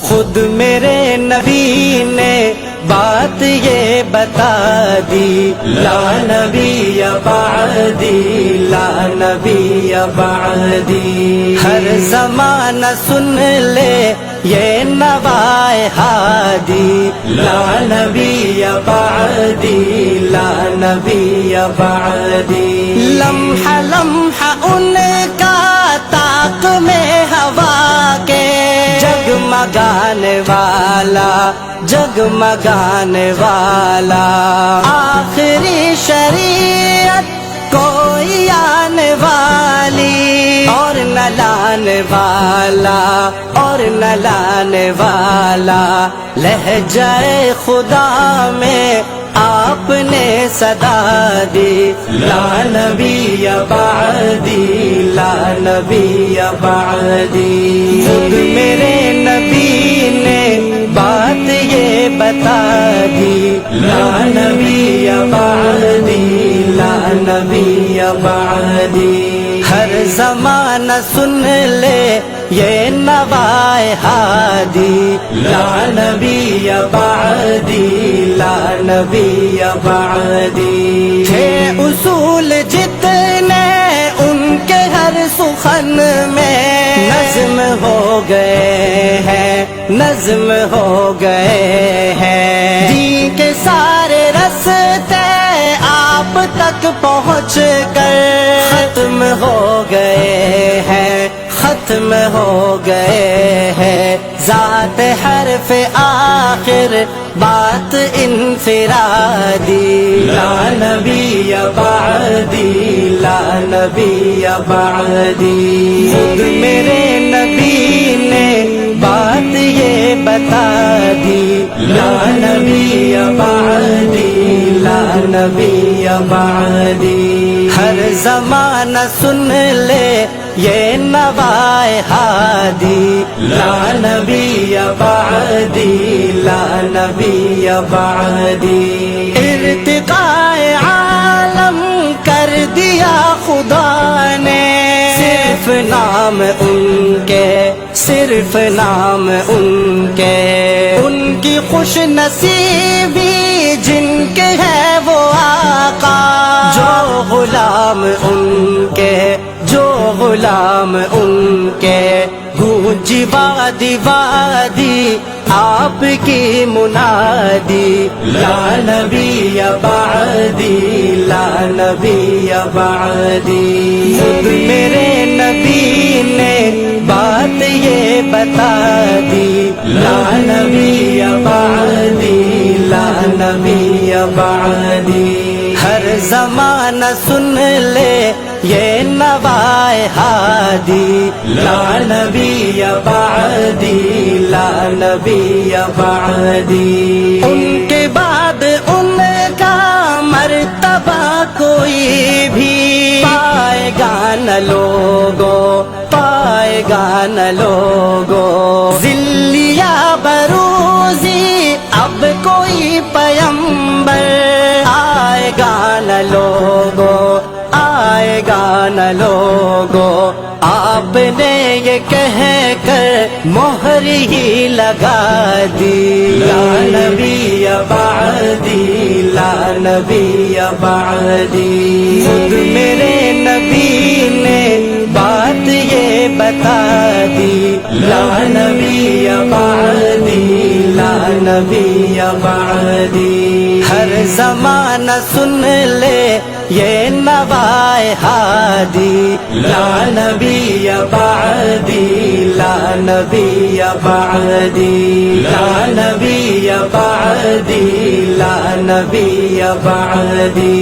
خود میرے نبی نے بات یہ بتا دی، لا نبی بعدی، لا نبی بعدی۔ ہر زمانہ سن لے یہ نوائے ہادی، لا نبی بعدی، لا نبی بعدی۔ لمحہ لمحہ ان کا طاق میں ہوا کے جگمگانے والا، جگمگانے والا، آخری شریعت کوئی آنے والی، اور نہ لانے والا، اور نہ لانے والا۔ لہجہ خدا میں آپ نے صدا دی، لا نبی بعدی، لا نبی بعدی۔ خود میرے نبی نے بات یہ بتا دی، لا نبی بعدی، لا نبی بعدی۔ ہر زمانہ سن لے یہ نوائے ہادی، لا نبی بعدی، لا نبی بعدی۔ تھے اصول جتنے ان کے ہر سخن میں نظم ہو گئے ہیں، نظم ہو گئے ہیں۔ دین کے سارے رستے آپ تک پہنچ کر ختم ہو گئے ہیں، ختم ہو گئے ہیں۔ ذات حرف آخر بات انفرادی، لا نبی بعدی، لا نبی بعدی۔ خود میرے نبی نے بات یہ بتا دی، لا نبی بعدی، لا نبی بعدی۔ ہر زمانہ سن لے یہ نوائے ہادی، لا نبی بعدی، لا نبی بعدی۔ ارتقاء عالم کر دیا خدا نے، صرف نام ان کے، صرف نام ان کے۔ ان کی خوش نصیبی جن کے ہے وہ آقا، جو غلام ان کے، جو غلام ان کے۔ گونجی وادی وادی آپ کی منادی، لا نبی بعدی، لا نبی بعدی۔ خود میرے نبی نے بات یہ بتا دی، لا نبی بعدی، لا نبی بعدی۔ ہر زمانہ سن لے یہ نوائے ہادی، لا نبی بعدی، لا نبی بعدی۔ ان کے بعد ان کا مرتبہ کوئی بھی پائے گا نہ لوگو، پائے گا نہ لوگو۔ ذلیا بروزی اب کوئی پیمبر آئے گا نہ لوگو، آئے گا نہ لوگو۔ آپ نے یہ کہہ کر مہر ہی لگا دی، لا نبی بعدی، لا نبی بعدی۔ خود میرے نبی نے بات یہ بتا دی، لا نبی بعدی، لا نبی بعدی۔ ہر زمانہ سن لے یہ نوائے ہادی، لا نبی بعدی، لا نبی بعدی، لا نبی بعدی، لا نبی بعدی۔